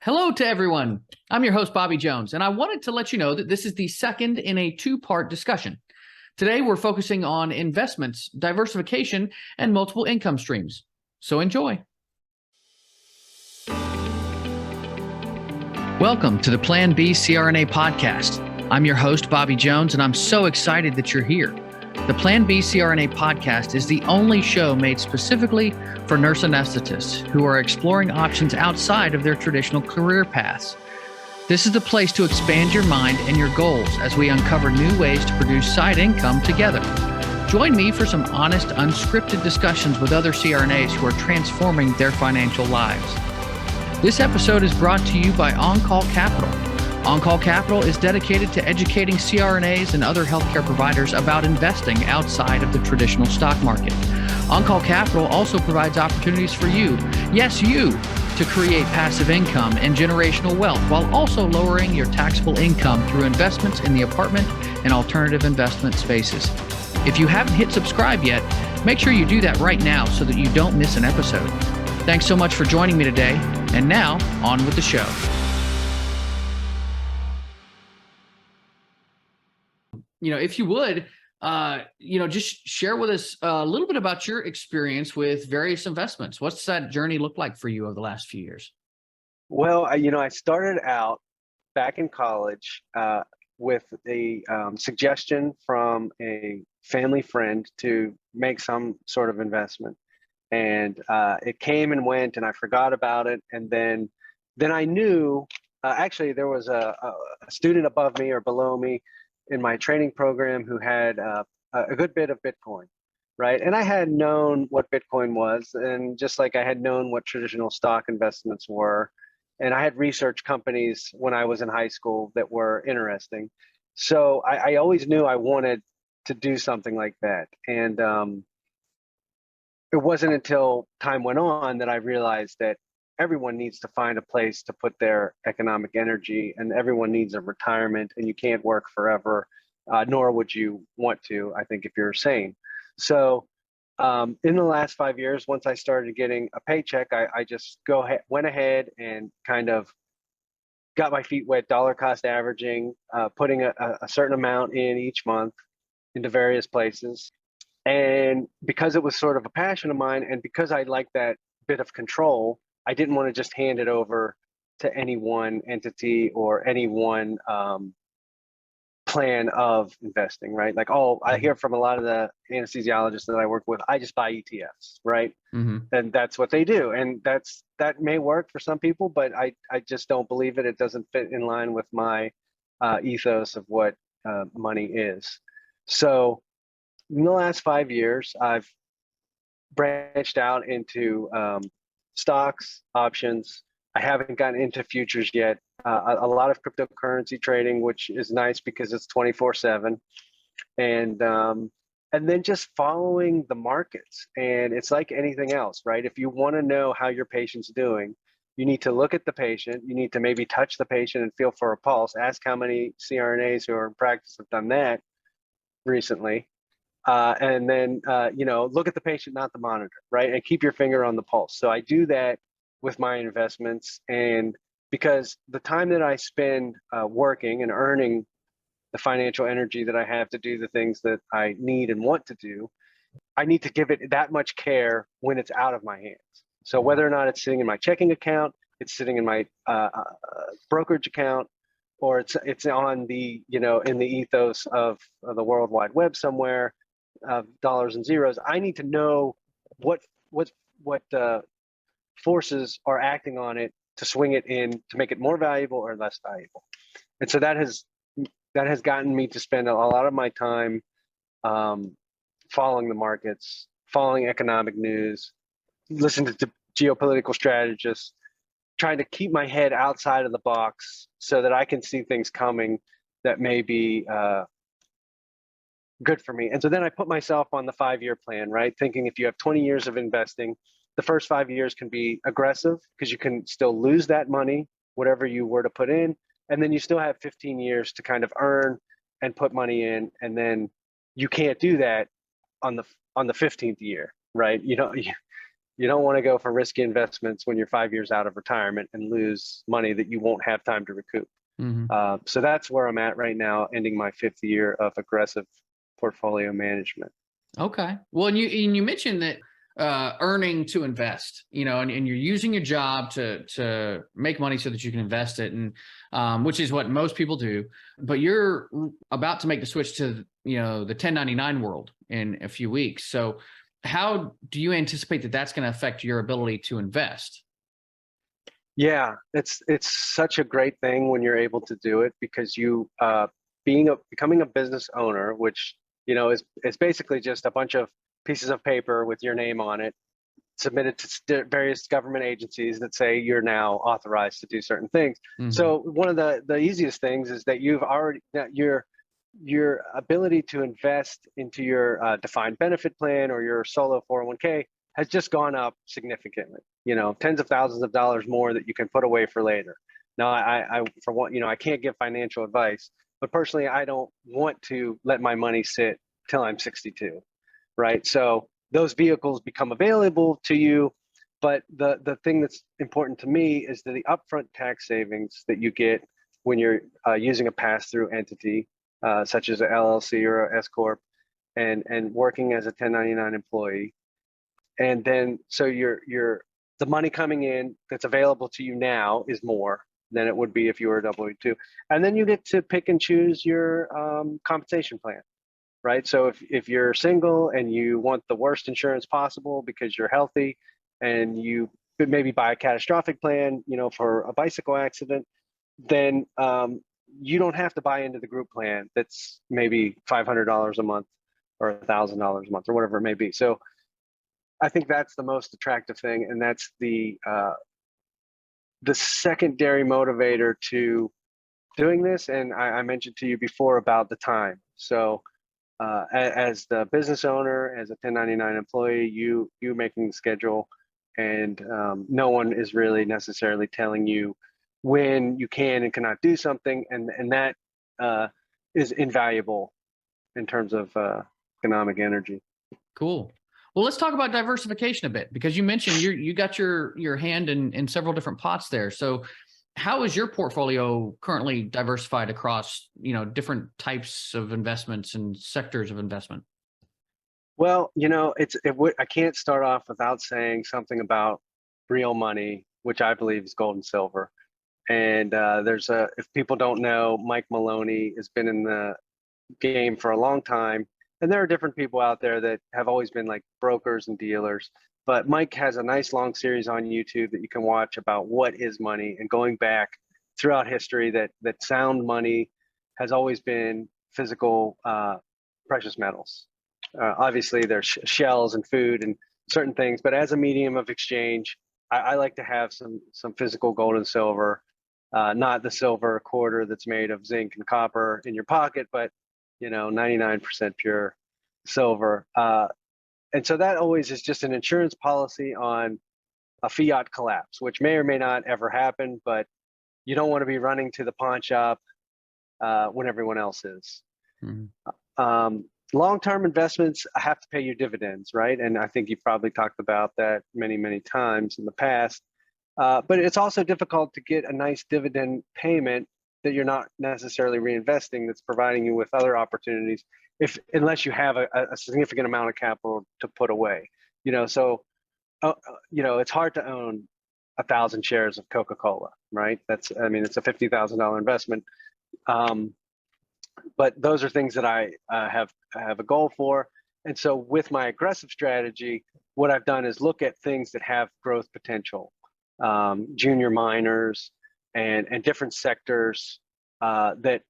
Hello to everyone. I'm your host, Bobby Jones, and I wanted to let you know that this is the second in a two-part discussion. Today, we're focusing on investments, diversification, and multiple income streams. So enjoy. Welcome to the Plan B CRNA podcast. I'm your host, Bobby Jones, and I'm so excited that you're here. The Plan B CRNA podcast is the only show made specifically for nurse anesthetists who are exploring options outside of their traditional career paths. This is the place to expand your mind and your goals as we uncover new ways to produce side income together. Join me for some honest, unscripted discussions with other CRNAs who are transforming their financial lives. This episode is brought to you by On-Call Capital. On-Call Capital is dedicated to educating CRNAs and other healthcare providers about investing outside of the traditional stock market. On-Call Capital also provides opportunities for you, yes, you, to create passive income and generational wealth while also lowering your taxable income through investments in the apartment and alternative investment spaces. If you haven't hit subscribe yet, make sure you do that right now so that you don't miss an episode. Thanks so much for joining me today. And now, on with the show. If you would, just share with us a little bit about your experience with various investments. What's that journey look like for you over the last few years? Well, I started out back in college with a suggestion from a family friend to make some sort of investment. And it came and went, and I forgot about it. And then I knew, actually, there was a student above me or below me in my training program who had a good bit of Bitcoin, right? And I had known what Bitcoin was, and just like I had known what traditional stock investments were, and I had researched companies when I was in high school that were interesting. So I always knew I wanted to do something like that. And it wasn't until time went on that I realized that everyone needs to find a place to put their economic energy, and everyone needs a retirement, and you can't work forever, nor would you want to, I think, if you're sane. So in the last 5 years, once I started getting a paycheck, I just went ahead and kind of got my feet wet, dollar cost averaging, putting a certain amount in each month into various places. And because it was sort of a passion of mine, and because I like that bit of control, I didn't want to just hand it over to any one entity or any one plan of investing, right? Like, I hear from a lot of the anesthesiologists that I work with, I just buy ETFs, right? Mm-hmm. And that's what they do. And that may work for some people, but I just don't believe it. It doesn't fit in line with my ethos of what money is. So in the last 5 years, I've branched out into stocks, options. I haven't gotten into futures yet. A lot of cryptocurrency trading, which is nice because it's 24/7, and then just following the markets. And it's like anything else, right? If you want to know how your patient's doing, you need to look at the patient. You need to maybe touch the patient and feel for a pulse. Ask how many CRNAs who are in practice have done that recently. And then, look at the patient, not the monitor, right? And keep your finger on the pulse. So I do that with my investments. And because the time that I spend working and earning the financial energy that I have to do the things that I need and want to do, I need to give it that much care when it's out of my hands. So whether or not it's sitting in my checking account, it's sitting in my brokerage account, or it's on the, in the ethos of the World Wide Web somewhere, dollars and zeros, I need to know what forces are acting on it to swing it in to make it more valuable or less valuable. And so that has gotten me to spend a lot of my time following the markets, following economic news, listening to geopolitical strategists, trying to keep my head outside of the box so that I can see things coming that may be good for me. And so then I put myself on the 5-year plan, right? Thinking if you have 20 years of investing, the first 5 years can be aggressive because you can still lose that money, whatever you were to put in. And then you still have 15 years to kind of earn and put money in. And then you can't do that on the 15th year, right? You don't want to go for risky investments when you're 5 years out of retirement and lose money that you won't have time to recoup. So that's where I'm at right now, ending my 5th year of aggressive portfolio management. Okay. Well, and you mentioned that earning to invest, and you're using your job to make money so that you can invest it, and which is what most people do. But you're about to make the switch to the 1099 world in a few weeks. So how do you anticipate that that's going to affect your ability to invest? Yeah, it's such a great thing when you're able to do it, because you becoming a business owner, which is basically just a bunch of pieces of paper with your name on it, submitted to various government agencies that say you're now authorized to do certain things. So one of the easiest things is that your ability to invest into your defined benefit plan or your solo 401k has just gone up significantly. Tens of thousands of dollars more that you can put away for later. Now, for one, I can't give financial advice, but personally, I don't want to let my money sit till I'm 62, right? So those vehicles become available to you. But the thing that's important to me is that the upfront tax savings that you get when you're using a pass-through entity, such as an LLC or an S corp, and working as a 1099 employee, and then so the money coming in that's available to you now is more than it would be if you were a W-2, and then you get to pick and choose your compensation plan. Right. So if you're single and you want the worst insurance possible because you're healthy, and you could maybe buy a catastrophic plan, for a bicycle accident, then you don't have to buy into the group plan that's maybe $500 a month or $1,000 a month or whatever it may be. So I think that's the most attractive thing, and that's the secondary motivator to doing this. And I mentioned to you before about the time. So as the business owner, as a 1099 employee, you making the schedule, and no one is really necessarily telling you when you can and cannot do something, and that is invaluable in terms of economic energy. Cool. Well, let's talk about diversification a bit, because you mentioned you got your hand in several different pots there. So how is your portfolio currently diversified across, different types of investments and sectors of investment? Well, I can't start off without saying something about real money, which I believe is gold and silver. And if people don't know, Mike Maloney has been in the game for a long time. And there are different people out there that have always been like brokers and dealers. But Mike has a nice long series on YouTube that you can watch about what is money, and going back throughout history, that sound money has always been physical precious metals. Obviously, there's shells and food and certain things, but as a medium of exchange, I like to have some physical gold and silver, not the silver quarter that's made of zinc and copper in your pocket, but 99% pure silver. And so that always is just an insurance policy on a fiat collapse, which may or may not ever happen, but you don't want to be running to the pawn shop when everyone else is. Long-term investments have to pay you dividends, right? And I think you've probably talked about that many, many times in the past. But it's also difficult to get a nice dividend payment that you're not necessarily reinvesting, that's providing you with other opportunities, unless you have a significant amount of capital to put away. So it's hard to own 1,000 shares of Coca-Cola, right? It's a $50,000 investment. But those are things that I have a goal for. And so with my aggressive strategy, what I've done is look at things that have growth potential, junior miners and different sectors that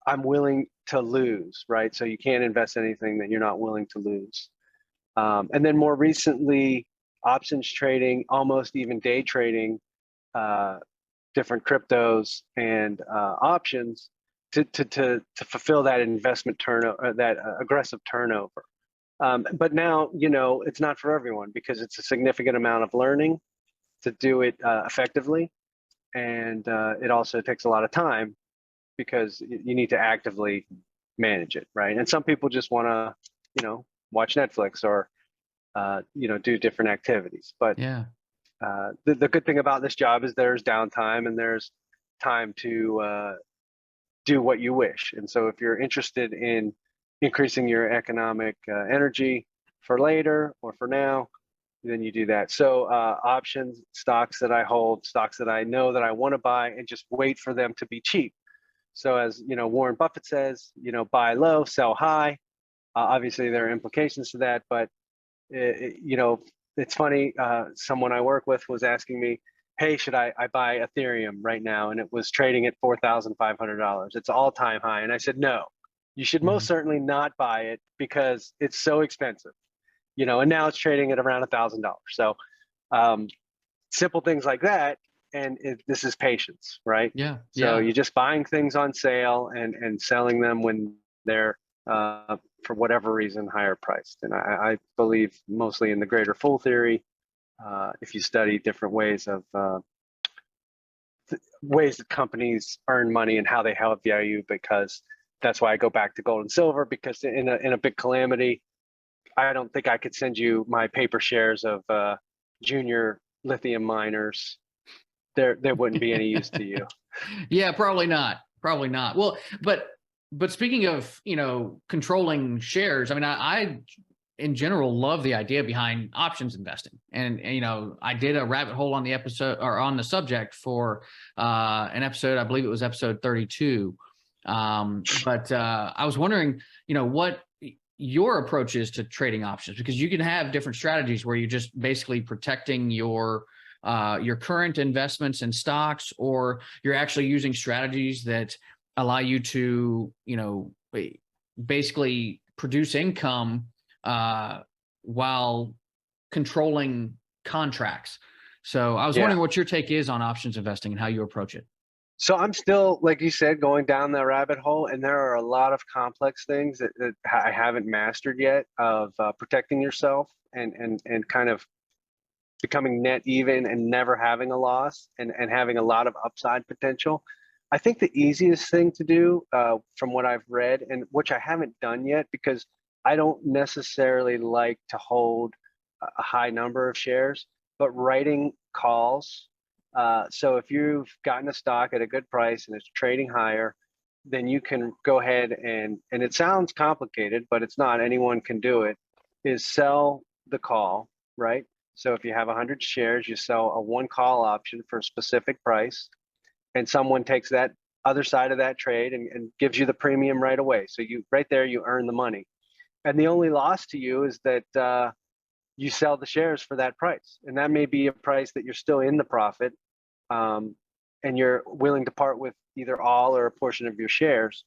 I'm willing to lose, right? So you can't invest anything that you're not willing to lose. And then more recently, options trading, almost even day trading, different cryptos and options to fulfill that investment turnover, that aggressive turnover. But now, it's not for everyone, because it's a significant amount of learning to do it effectively. And it also takes a lot of time, because you need to actively manage it, right? And some people just want to, watch Netflix or do different activities. But yeah, the good thing about this job is there's downtime and there's time to do what you wish. And so if you're interested in increasing your economic energy for later or for now, then you do that. So options, stocks that I hold, stocks that I know that I want to buy, and just wait for them to be cheap. So as Warren Buffett says, buy low, sell high. Obviously, there are implications to that, but it's funny. Someone I work with was asking me, "Hey, should I buy Ethereum right now?" And it was trading at $4,500. It's all-time high, and I said, "No, you should most certainly not buy it because it's so expensive." And now it's trading at around $1,000. So simple things like that. And this is patience, right? yeah, So yeah. you're just buying things on sale and selling them when they're, for whatever reason, higher priced. And I believe mostly in the greater fool theory. If you study different ways that companies earn money and how they have value, because that's why I go back to gold and silver, because in a big calamity, I don't think I could send you my paper shares of junior lithium miners. There wouldn't be any use to you. Yeah, probably not. Probably not. Well, but speaking of, controlling shares, I mean, I in general love the idea behind options investing. And I did a rabbit hole on the episode, or on the subject, for an episode, I believe it was episode 32. But I was wondering, what your approach is to trading options, because you can have different strategies where you're just basically protecting your current investments in stocks, or you're actually using strategies that allow you to, basically produce income while controlling contracts. So I was wondering what your take is on options investing and how you approach it. So I'm still, like you said, going down that rabbit hole, and there are a lot of complex things that I haven't mastered yet of protecting yourself and kind of becoming net even and never having a loss and having a lot of upside potential. I think the easiest thing to do, from what I've read, and which I haven't done yet because I don't necessarily like to hold a high number of shares, but writing calls. So if you've gotten a stock at a good price and it's trading higher, then you can go ahead and it sounds complicated, but it's not. Anyone can do it. Is sell the call, right? So if you have 100 shares, you sell a one call option for a specific price, and someone takes that other side of that trade and gives you the premium right away. So you right there, you earn the money. And the only loss to you is that you sell the shares for that price. And that may be a price that you're still in the profit, and you're willing to part with either all or a portion of your shares.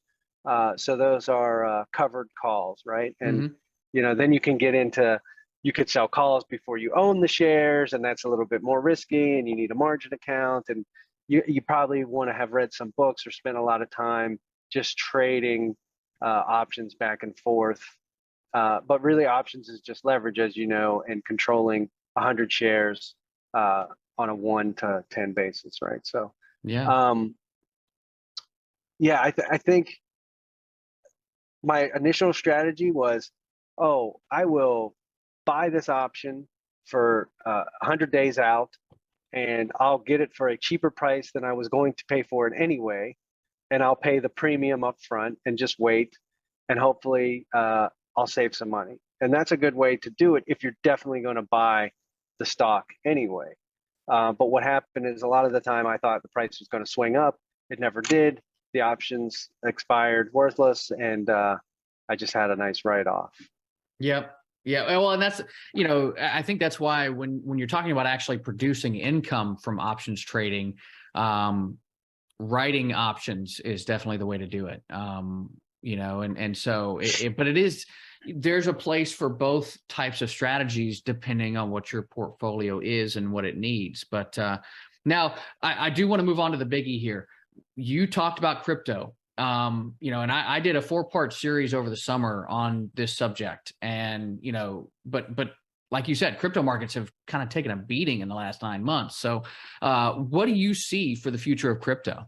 So those are covered calls, right? And then you can get into, you could sell calls before you own the shares, and that's a little bit more risky, and you need a margin account, and you probably want to have read some books or spent a lot of time just trading options back and forth. But really, options is just leverage, as you know, and controlling 100 shares on a 1 to 10 basis, right? So, I think my initial strategy was, I will buy this option for 100 days out, and I'll get it for a cheaper price than I was going to pay for it anyway. And I'll pay the premium up front and just wait. And hopefully I'll save some money. And that's a good way to do it if you're definitely going to buy the stock anyway. But what happened is, a lot of the time I thought the price was going to swing up. It never did. The options expired worthless, and I just had a nice write-off. Yep. Yeah. Well, and that's, I think that's why when you're talking about actually producing income from options trading, writing options is definitely the way to do it. And so but it is, there's a place for both types of strategies depending on what your portfolio is and what it needs. But now I do want to move on to the biggie here. You talked about crypto. And I did a 4-part series over the summer on this subject, and, but like you said, crypto markets have kind of taken a beating in the last 9 months. So what do you see for the future of crypto?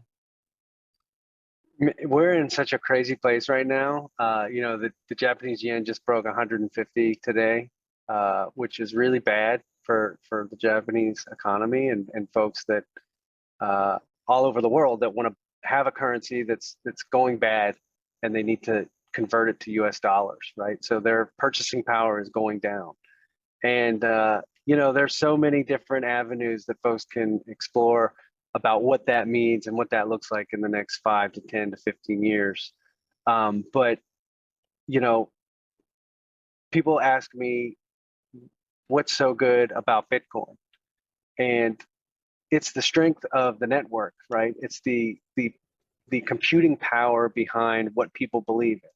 We're in such a crazy place right now. The Japanese yen just broke 150 today. which is really bad for the Japanese economy and folks that all over the world that want to have a currency that's going bad, and they need to convert it to US dollars, right? So their purchasing power is going down. And there's so many different avenues that folks can explore about what that means and what that looks like in the next 5 to 10 to 15 years. But people ask me what's so good about Bitcoin, and it's the strength of the network, right? It's the computing power behind what people believe in.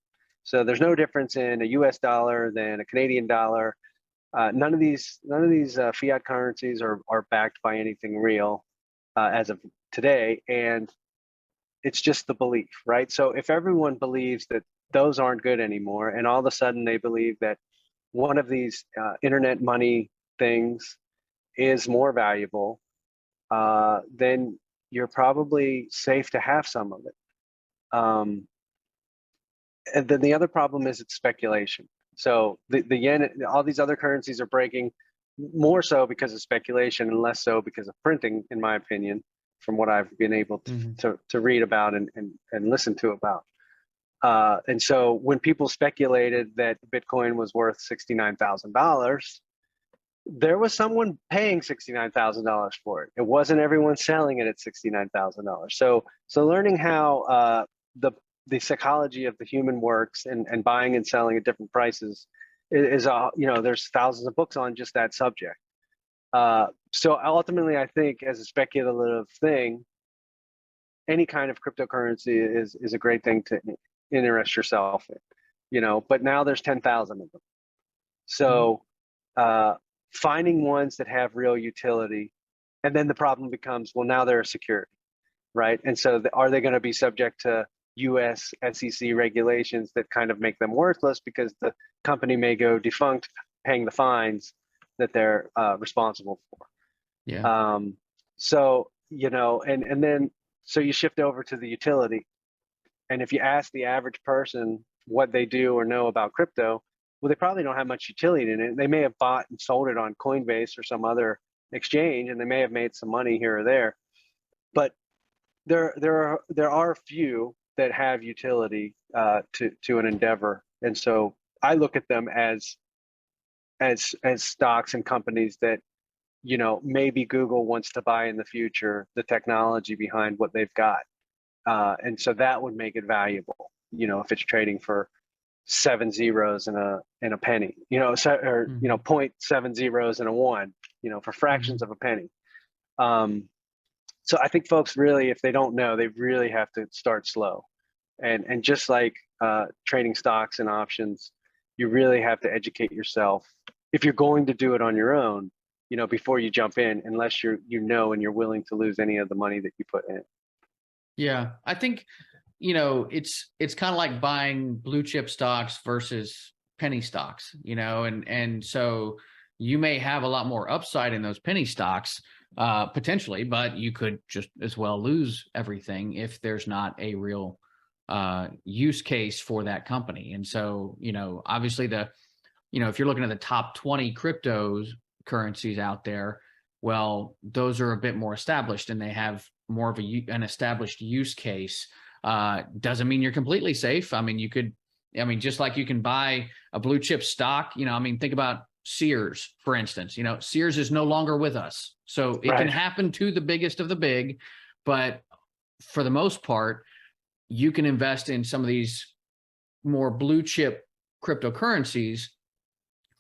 So there's no difference in a US dollar than a Canadian dollar. None of these fiat currencies are backed by anything real as of today, and it's just the belief, right? So if everyone believes that those aren't good anymore, and all of a sudden they believe that one of these internet money things is more valuable, then you're probably safe to have some of it. And then the other problem is it's speculation. So the yen, all these other currencies are breaking more so because of speculation and less so because of printing, in my opinion, from what I've been able to read about and listen to about. And so when people speculated that Bitcoin was worth $69,000, there was someone paying $69,000 for it. It wasn't everyone selling it at $69,000. So learning how the psychology of the human works and buying and selling at different prices is there's thousands of books on just that subject. So ultimately, I think as a speculative thing, any kind of cryptocurrency is a great thing to interest yourself in, but now there's 10,000 of them. So finding ones that have real utility, and then the problem becomes, well, now they're a security, right? And so are they going to be subject to US SEC regulations that kind of make them worthless because the company may go defunct, paying the fines that they're responsible for? Yeah. So, and then so you shift over to the utility. And if you ask the average person what they do or know about crypto, well, they probably don't have much utility in it. They may have bought and sold it on Coinbase or some other exchange, and they may have made some money here or there. But there are few that have utility to an endeavor, and so I look at them as stocks and companies that maybe Google wants to buy in the future, the technology behind what they've got, and so that would make it valuable. If it's trading for 7 zeros and a penny, or 0.7 zeros and a 1, for fractions of a penny. So I think folks really, if they don't know, they really have to start slow. And just like trading stocks and options, you really have to educate yourself if you're going to do it on your own, before you jump in, unless and you're willing to lose any of the money that you put in. Yeah, I think, it's kind of like buying blue chip stocks versus penny stocks, and so you may have a lot more upside in those penny stocks, potentially, but you could just as well lose everything if there's not a real use case for that company. And so, obviously if you're looking at the top 20 cryptocurrencies out there, well, those are a bit more established and they have more of an established use case. Doesn't mean you're completely safe. I mean, just like you can buy a blue chip stock, think about Sears, for instance. Sears is no longer with us. So it can happen to the biggest of the big, but for the most part, you can invest in some of these more blue chip cryptocurrencies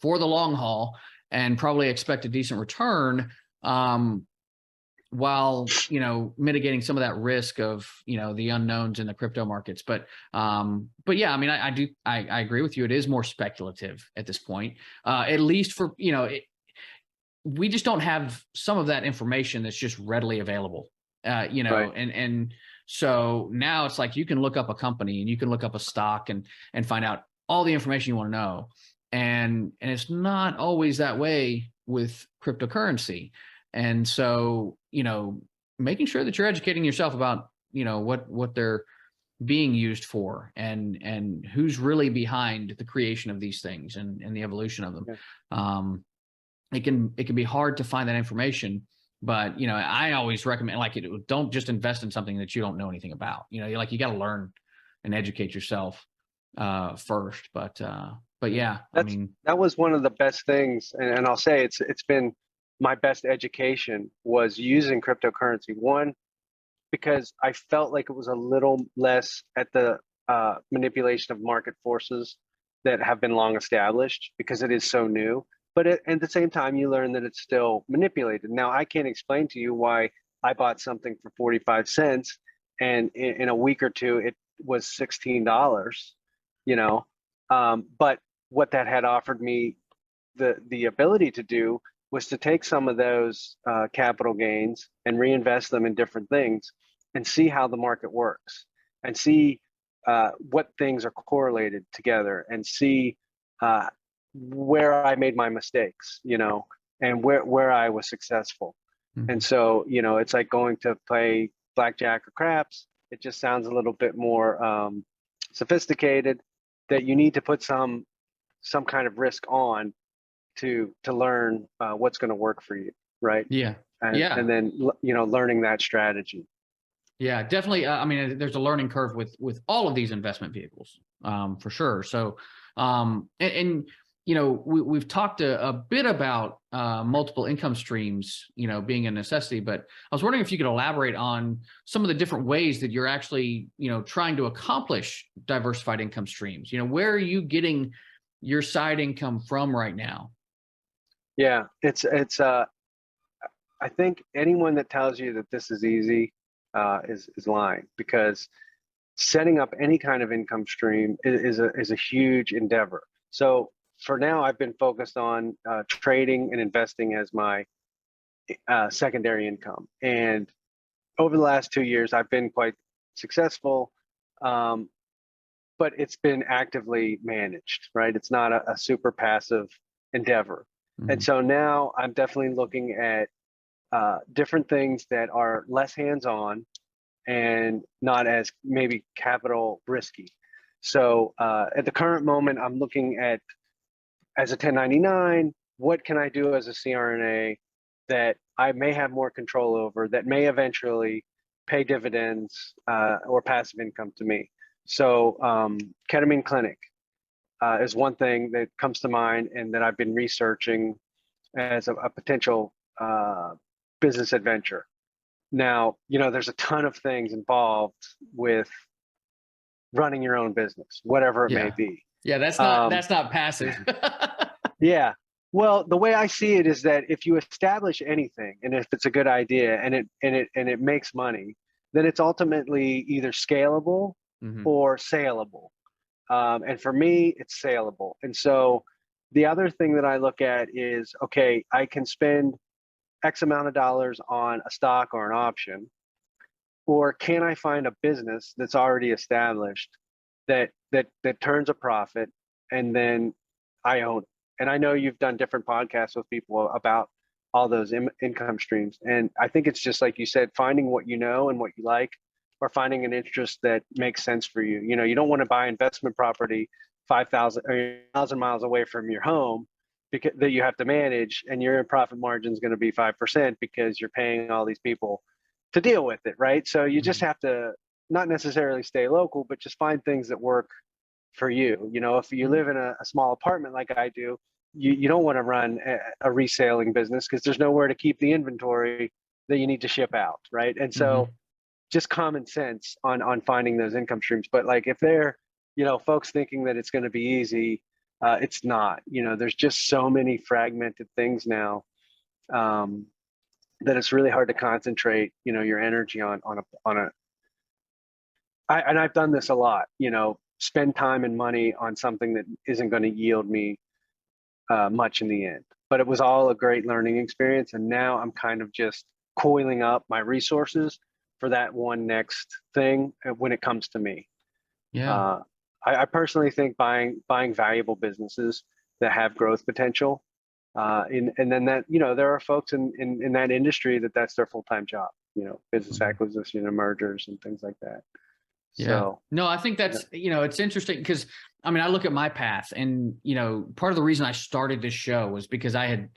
for the long haul and probably expect a decent return, while mitigating some of that risk of the unknowns in the crypto markets. But yeah, I agree with you. It is more speculative at this point, at least for we just don't have some of that information that's just readily available, and so now it's like you can look up a company and you can look up a stock and find out all the information you want to know, and it's not always that way with cryptocurrency. And so, making sure that you're educating yourself about, what they're being used for, and who's really behind the creation of these things and the evolution of them. Yeah. It can be hard to find that information, but I always recommend, like, don't just invest in something that you don't know anything about. You got to learn and educate yourself first. But yeah, that was one of the best things, and I'll say it's been my best education was using cryptocurrency. One, because I felt like it was a little less at the manipulation of market forces that have been long established, because it is so new. But at the same time, you learn that it's still manipulated. Now, I can't explain to you why I bought something for 45 cents and in a week or two it was $16, but what that had offered me the ability to do was to take some of those capital gains and reinvest them in different things and see how the market works, and see what things are correlated together, and see where I made my mistakes, and where I was successful. Mm-hmm. And so, it's like going to play blackjack or craps. It just sounds a little bit more sophisticated, that you need to put some kind of risk on to learn what's going to work for you, right? Yeah. And then learning that strategy. Yeah, definitely. There's a learning curve with all of these investment vehicles, for sure. So, we've talked a bit about multiple income streams, being a necessity, but I was wondering if you could elaborate on some of the different ways that you're actually, trying to accomplish diversified income streams. Where are you getting your side income from right now? Yeah, it's I think anyone that tells you that this is easy is lying, because setting up any kind of income stream is a huge endeavor. So for now, I've been focused on trading and investing as my secondary income. And over the last 2 years, I've been quite successful, but it's been actively managed, right? It's not a super passive endeavor. Mm-hmm. And so now I'm definitely looking at different things that are less hands-on and not as maybe capital risky. So at the current moment, I'm looking at, as a 1099, what can I do as a CRNA that I may have more control over, that may eventually pay dividends or passive income to me. So ketamine clinic is one thing that comes to mind, and that I've been researching as a potential business adventure. Now, there's a ton of things involved with running your own business, whatever it may be. Yeah, that's not passive. Yeah. Well, the way I see it is that if you establish anything, and if it's a good idea and it makes money, then it's ultimately either scalable mm-hmm. or saleable. And for me, it's saleable. And so the other thing that I look at is, okay, I can spend X amount of dollars on a stock or an option, or can I find a business that's already established that turns a profit, and then I own it. And I know you've done different podcasts with people about all those income streams. And I think it's just like you said, finding what you know and what you like, or finding an interest that makes sense for you. You don't want to buy investment property 5,000 or 1,000 miles away from your home, because that you have to manage, and your profit margin is going to be 5% because you're paying all these people to deal with it, right? So you just have to not necessarily stay local, but just find things that work for you. If you live in a small apartment like I do, you don't want to run a reselling business, because there's nowhere to keep the inventory that you need to ship out, right? And so just common sense on finding those income streams. But like, if they're, folks thinking that it's going to be easy, it's not. There's just so many fragmented things now that it's really hard to concentrate, your energy on a. And I've done this a lot, spend time and money on something that isn't going to yield me much in the end. But it was all a great learning experience, and now I'm kind of just coiling up my resources for that one next thing when it comes to me. Yeah. I personally think buying valuable businesses that have growth potential, and then that, there are folks in that industry that's their full-time job, business acquisition and mergers and things like that. Yeah. So, no, I think that's, it's interesting because I mean, I look at my path and, part of the reason I started this show was because I had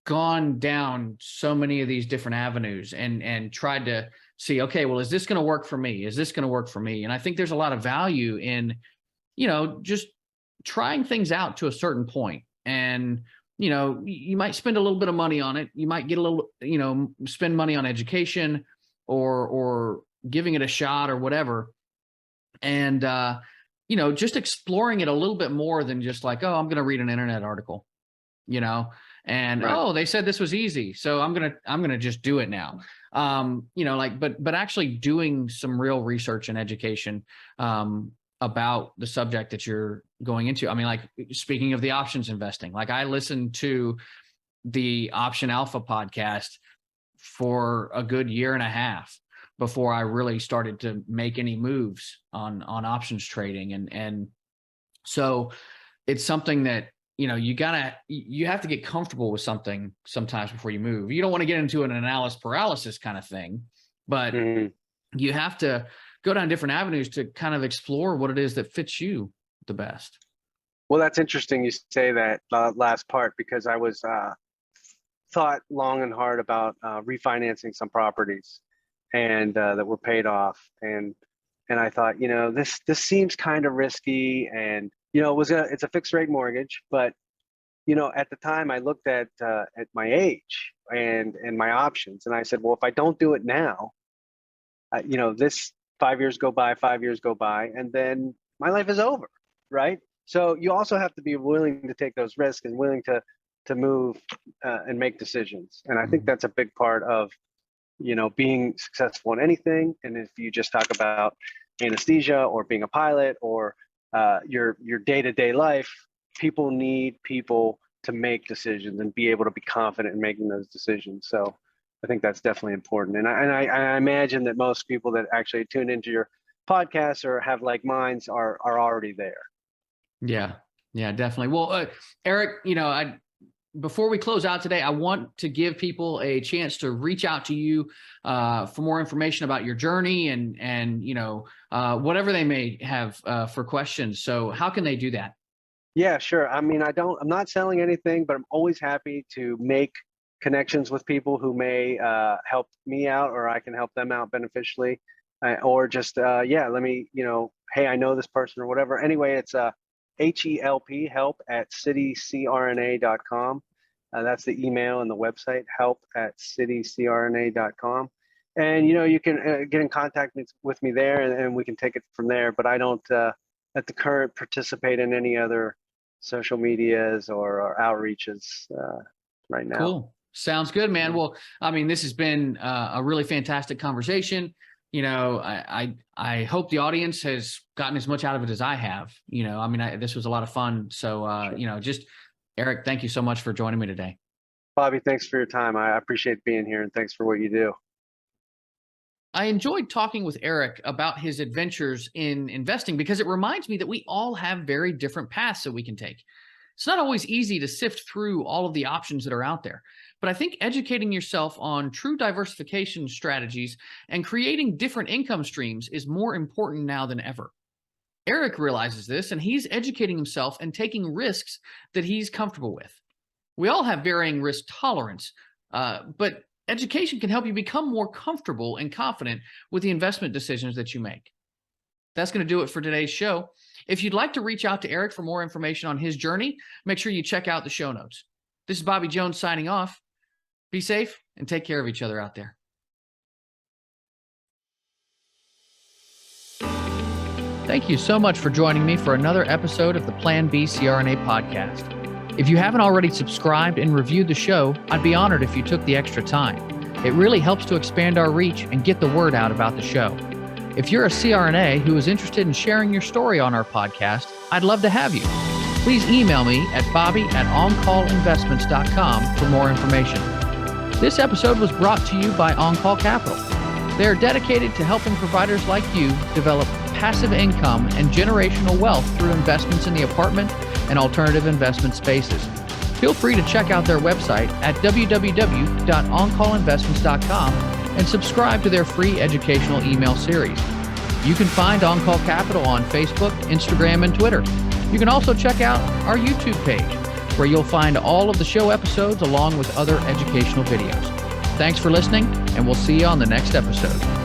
gone down so many of these different avenues and tried to see, okay, well, is this going to work for me? Is this going to work for me? And I think there's a lot of value in, just trying things out to a certain point. And, you might spend a little bit of money on it. You might get a little, spend money on education or giving it a shot or whatever. And, just exploring it a little bit more than just like, oh, I'm going to read an internet article, and right. Oh, they said this was easy, so I'm going to just do it now. But actually doing some real research and education, about the subject that you're going into. I mean, like speaking of the options investing, like I listened to the Option Alpha podcast for a good year and a half before I really started to make any moves on options trading. And so it's something that, you have to get comfortable with something sometimes before you move. You don't want to get into an analysis paralysis kind of thing, but you have to go down different avenues to kind of explore what it is that fits you the best. Well, that's interesting you say that last part, because I was thought long and hard about refinancing some properties and that were paid off. And I thought, this seems kind of risky. And, it's a fixed rate mortgage, but, at the time I looked at my age and my options. And I said, well, if I don't do it now, this 5 years go by, and then my life is over. Right. So you also have to be willing to take those risks and willing to move and make decisions. And I think that's a big part of, being successful in anything. And if you just talk about anesthesia or being a pilot or your day-to-day life, people need people to make decisions and be able to be confident in making those decisions. So I think that's definitely important. And I imagine that most people that actually tune into your podcast or have like minds are already there. Yeah, definitely. Well, Eric, before we close out today, I want to give people a chance to reach out to you for more information about your journey and whatever they may have for questions. So how can they do that? Yeah, sure. I mean, I'm not selling anything, but I'm always happy to make connections with people who may help me out, or I can help them out beneficially, or just, let me, hey, I know this person or whatever. Anyway, it's help at citycrna.com. That's the email and the website, help at citycrna.com. And, you can get in contact with me there and we can take it from there. But I don't, at the current, participate in any other social medias or outreaches right now. Cool. Sounds good, man. Well, I mean, this has been a really fantastic conversation. I hope the audience has gotten as much out of it as I have. This was a lot of fun. So, Sure. Just Eric, thank you so much for joining me today. Bobby, thanks for your time. I appreciate being here, and thanks for what you do. I enjoyed talking with Eric about his adventures in investing because it reminds me that we all have very different paths that we can take. It's not always easy to sift through all of the options that are out there, but I think educating yourself on true diversification strategies and creating different income streams is more important now than ever. Eric realizes this, and he's educating himself and taking risks that he's comfortable with. We all have varying risk tolerance, but education can help you become more comfortable and confident with the investment decisions that you make. That's going to do it for today's show. If you'd like to reach out to Eric for more information on his journey, make sure you check out the show notes. This is Bobby Jones signing off. Be safe and take care of each other out there. Thank you so much for joining me for another episode of the Plan B CRNA podcast. If you haven't already subscribed and reviewed the show, I'd be honored if you took the extra time. It really helps to expand our reach and get the word out about the show. If you're a CRNA who is interested in sharing your story on our podcast, I'd love to have you. Please email me at bobby@oncallinvestments.com for more information. This episode was brought to you by On-Call Capital. They are dedicated to helping providers like you develop passive income and generational wealth through investments in the apartment and alternative investment spaces. Feel free to check out their website at www.oncallinvestments.com and subscribe to their free educational email series. You can find On Call Capital on Facebook, Instagram, and Twitter. You can also check out our YouTube page, where you'll find all of the show episodes along with other educational videos. Thanks for listening, and we'll see you on the next episode.